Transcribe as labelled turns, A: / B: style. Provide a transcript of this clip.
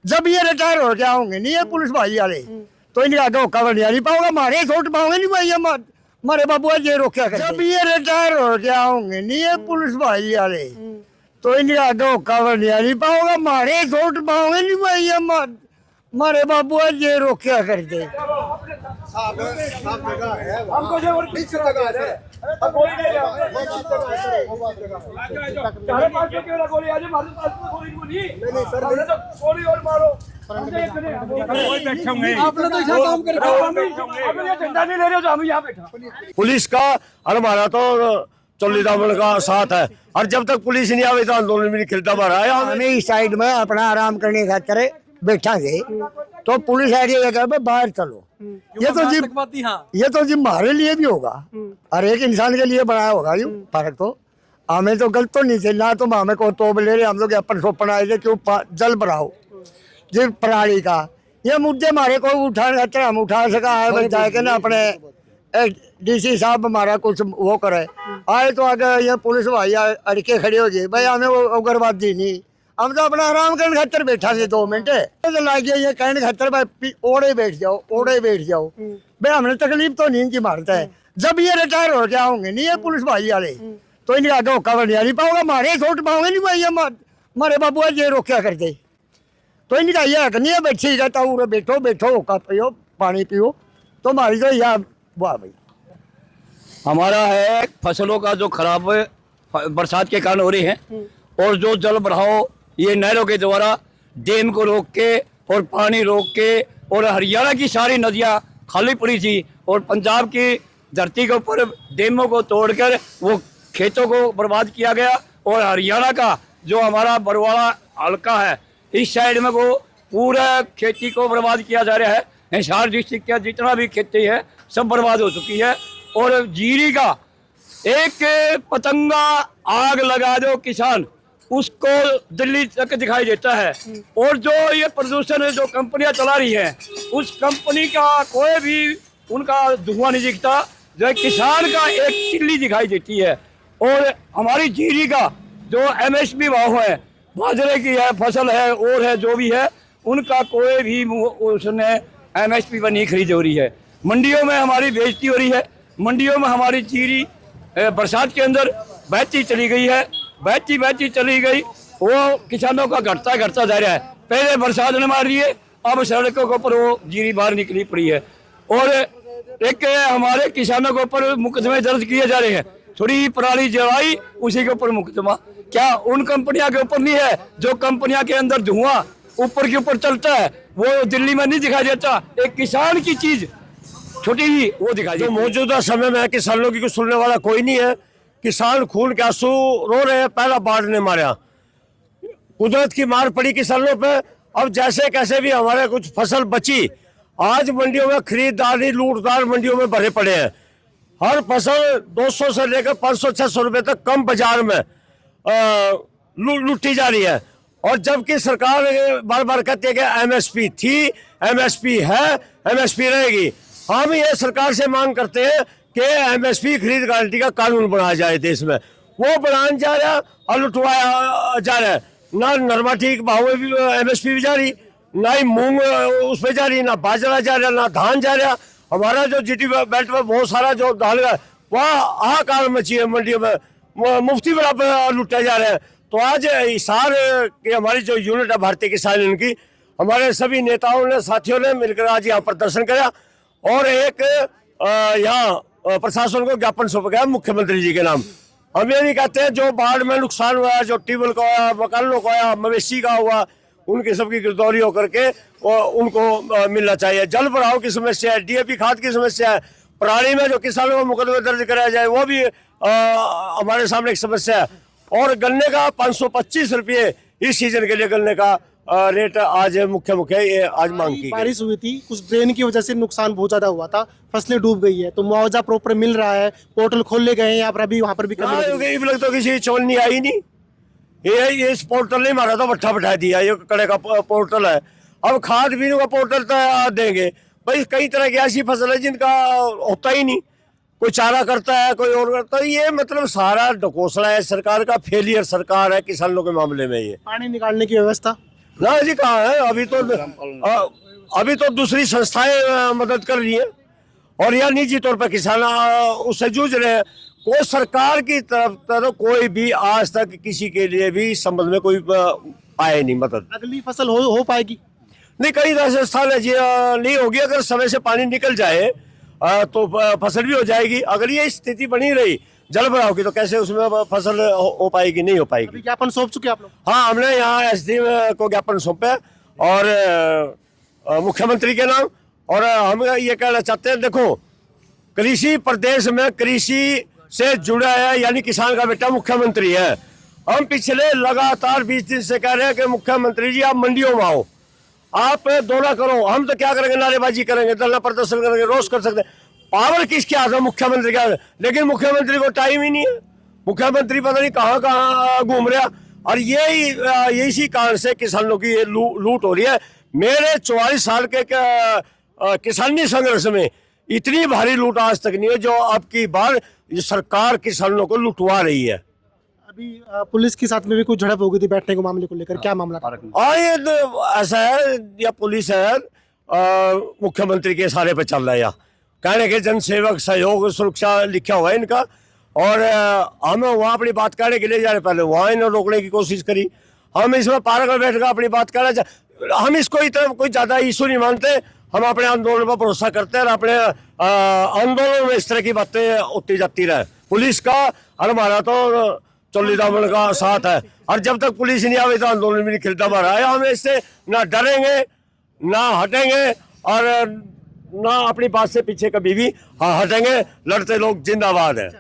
A: जब ये रिटायर हो गया होंगे नहीं ये पुलिस भाई वाले तो इनका आगे कवर नहीं पाओगे, हमारे छोट पाओगे नहीं भाई हमारे बाबू ये रोका कर। जब ये रिटायर हो गया होंगे नहीं ये पुलिस भाई वाले तो इनका आगे कवर नहीं पाओगे, हमारे छोट पाओगे नहीं भाई हमारे बाबू ये रोका करते।
B: हमको जो और पीछे लगा है अब गोली ले जाओ चार पांच के गोली आज मारो गोली नहीं सर गोली और मारो आप लोग तो ऐसा काम कर रहे हो, आप ये झंडा नहीं ले रहे हो तो हम यहाँ बैठा।
A: पुलिस का और हमारा तो चौली दामन का साथ है और जब तक पुलिस नहीं आवे तो आंदोलन भी नहीं खिलता हमारा। हमें इस साइड में अपना आराम करने खातिर बैठा गए तो पुलिस एरिया जगह बाहर चलो, ये तो जी हमारे लिए भी होगा, हर एक इंसान के लिए बनाया होगा ये फर्क। तो हमें तो गलत तो नहीं थे ना, तुम हमें को तो ले रहे हम लोग अपन सोपन आए थे क्यों जल बढ़ाओ जी प्रणाली का ये मुद्दे हमारे को उठाने खातिर हम उठा सका है बस जाके ना अपने डीसी साहब हमारा कुछ वो करे आए तो आगे ये पुलिस भाई अड़के खड़े हो गए भाई हमें वो उग्रवादी नहीं, हम तो अपना आराम करने खातर बैठा थे 2 मिनट तो लागे ये कहने खातर भाई ओढ़े बैठ जाओ भाई हमने तकलीफ तो नहीं की मारता है। जब ये रिटायर हो गया होंगे नहीं ये पुलिस भाई वाले तो इनके आगे कवर नहीं पाओगे, हमारे छोट पाओगे नहीं भाई हमारे बाबू ये रोका करते तो इनका यह हक नहीं है भाई ठीक है तो बैठो होका पियो पानी पियो तो हमारी तो यह वाह भाई
C: हमारा है फसलों का जो खराब बरसात के कारण हो रही है और जो जल बढ़ाओ ये नहरों के द्वारा डैम को रोक के और पानी रोक के और हरियाणा की सारी नदियां खाली पड़ी थी और पंजाब की धरती के ऊपर डैमों को तोड़कर वो खेतों को बर्बाद किया गया और हरियाणा का जो हमारा बरवाड़ा हल्का है इस साइड में वो पूरा खेती को बर्बाद किया जा रहा है। हिसार डिस्ट्रिक्ट का जितना भी खेती है सब बर्बाद हो चुकी है और जीरी का एक पतंगा आग लगा दो किसान उसको दिल्ली तक दिखाई देता है और जो ये प्रदूषण जो कंपनियां चला रही है उस कंपनी का कोई भी उनका धुआं नहीं दिखता, जो किसान का एक चिल्ली दिखाई देती है। और हमारी जीरी का जो MSP भाव है बाजरे की है फसल है और है जो भी है उनका कोई भी उसने MSP पर नहीं खरीद हो रही है। मंडियों में हमारी बेइज्जती हो रही है, मंडियों में हमारी जीरी बरसात के अंदर बहती चली गई है, बहती चली गई वो किसानों का घटता जा रहा है। पहले बरसात ने मार रही है अब सड़कों के ऊपर वो जीरी बाहर निकली पड़ी है और एक हमारे किसानों के ऊपर मुकदमे दर्ज किए जा रहे हैं, थोड़ी पराली जलाई उसी के ऊपर मुकदमा। क्या उन कंपनियों के ऊपर नहीं है जो कंपनियों के अंदर धुआं ऊपर के ऊपर चलता है वो दिल्ली में नहीं दिखाई देता, एक किसान की चीज छोटी ही वो दिखाई देती।
A: मौजूदा समय में किसानों की कुछ सुनने वाला कोई नहीं है, किसान खून के आंसू रो रहे हैं। पहला बाढ़ ने मारा, कुदरत की मार पड़ी किसानों पे, अब जैसे कैसे भी हमारे कुछ फसल बची। आज मंडियों में खरीदारी लूटदार मंडियों में भरे पड़े हैं, हर फसल 200 से लेकर 500-600 रुपए तक कम बाजार में लूटी जा रही है। और जबकि सरकार बार बार कहती है कि MSP थी, MSP है, MSP रहेगी। हम ये सरकार से मांग करते हैं कि MSP खरीद गारंटी का कानून बनाया जाए देश में, वो बनाया जा रहा है और लुटवाया जा रहा है। ना नरमा ठीक भाव में भी MSP भी जा रही, ना ही मूंग उस पर जा रही, ना बाजरा जा रहा, ना धान जा रहा। हमारा जो GT बेल्ट में बहुत सारा जो धान है वह हाहाकार मची है, मंडियों में मुफ्ती बराबर लुटा जा रहा है। तो आज हिसार की हमारी जो यूनिट है भारतीय किसान यूनियन की, हमारे सभी नेताओं ने साथियों ने मिलकर आज यहाँ प्रदर्शन किया और एक यहाँ प्रशासन को ज्ञापन सौंपा गया मुख्यमंत्री जी के नाम। हम ये नहीं कहते हैं जो बाढ़ में नुकसान हुआ, जो ट्यूबवेल का हुआ, मकानों का हुआ, मवेशी का हुआ, उनकी सबकी गिरदौरी होकर के उनको मिलना चाहिए। जल भराव की समस्या है, DAP खाद की समस्या है, पराली में जो किसानों को मुकदमे दर्ज कराया जाए वो भी हमारे सामने एक समस्या है। और गन्ने का 525 रुपये इस सीजन के लिए गन्ने का रेट आज मुख्य ये आज मांग की।
D: बारिश हुई थी, कुछ ड्रेन की वजह से नुकसान बहुत ज्यादा हुआ था, फसलें डूब गई है, तो मुआवजा प्रॉपर मिल रहा है, पोर्टल खोले गए हैं यहाँ पर, अभी वहाँ पर भी
A: कमी तो किसी चोल नहीं आई नहीं, ये इस पोर्टल नहीं मारा तो भट्ठा बैठा दिया, ये कड़े का पोर्टल है। अब खाद बीनों का पोर्टल तो देंगे भाई, कई तरह की ऐसी फसल है जिनका होता ही नहीं, कोई चारा करता है कोई और करता है। ये मतलब सारा ढकोसला है सरकार का, फेलियर सरकार है किसानों के मामले में। ये
D: पानी निकालने की व्यवस्था
A: ना जी कहाँ है, अभी तो दूसरी संस्थाएं मदद कर रही हैं और या निजी तौर पर किसान उससे जूझ रहे हैं। कोई सरकार की तरफ कोई भी आज तक किसी के लिए भी संबंध में कोई आए नहीं मदद।
D: अगली फसल हो पाएगी?
A: नहीं, कई ऐसे स्थान है जी नहीं होगी। अगर समय से पानी निकल जाए तो फसल भी हो जाएगी। अगर ये स्थिति बनी रही जल भराव की तो कैसे उसमें फसल हो पाएगी, नहीं हो पाएगी।
D: अभी ज्ञापन सौंप चुके आप लोग?
A: हाँ, हमने यहाँ एसडीएम को ज्ञापन सौंपे और मुख्यमंत्री के नाम। और हम ये कहना चाहते हैं, देखो कृषि प्रदेश में कृषि से जुड़ा है, यानी किसान का बेटा मुख्यमंत्री है। हम पिछले लगातार 20 दिन से कह रहे हैं कि मुख्यमंत्री जी आप मंडियों में आओ, आप दौरा करो। हम तो क्या करेंगे, नारेबाजी करेंगे, धरना प्रदर्शन करेंगे, रोष कर सकते हैं। पावर किसके हाथ है? मुख्यमंत्री का। लेकिन मुख्यमंत्री को टाइम ही नहीं है। मुख्यमंत्री पता नहीं कहाँ कहाँ घूम रहा। और यही इसी कारण से किसानों की लूट हो रही है। मेरे 44 साल के किसानी संघर्ष में इतनी भारी लूट आज तक नहीं है जो अब की बार सरकार किसानों को लुटवा रही है।
D: अभी पुलिस के साथ में भी कुछ झड़प हो गई थी बैठने को मामले को लेकर, क्या मामला था?
A: ये तो ऐसा है, या पुलिस है मुख्यमंत्री के इशारे पे चल रहा है। या कहने के जनसेवक सहयोग सुरक्षा लिखा हुआ है इनका। और हम वहाँ अपनी बात कहने के लिए जा रहे, पहले वहाँ इन्हें रोकने की कोशिश करी। हम इसमें पार्क में बैठ कर अपनी बात कहना, हम इसको इतना कोई ज़्यादा इशू नहीं मानते। हम अपने आंदोलन पर भरोसा करते हैं और अपने आंदोलन में इस तरह की बातें होती जाती रहे। पुलिस का और हमारा तो चोली दामन का साथ है और जब तक पुलिस नहीं आवे तो आंदोलन भी नहीं खिलता हमारा है। हम इससे ना डरेंगे ना हटेंगे और ना अपनी बात से पीछे कभी भी हटेंगे। लड़ते लोग जिंदाबाद है।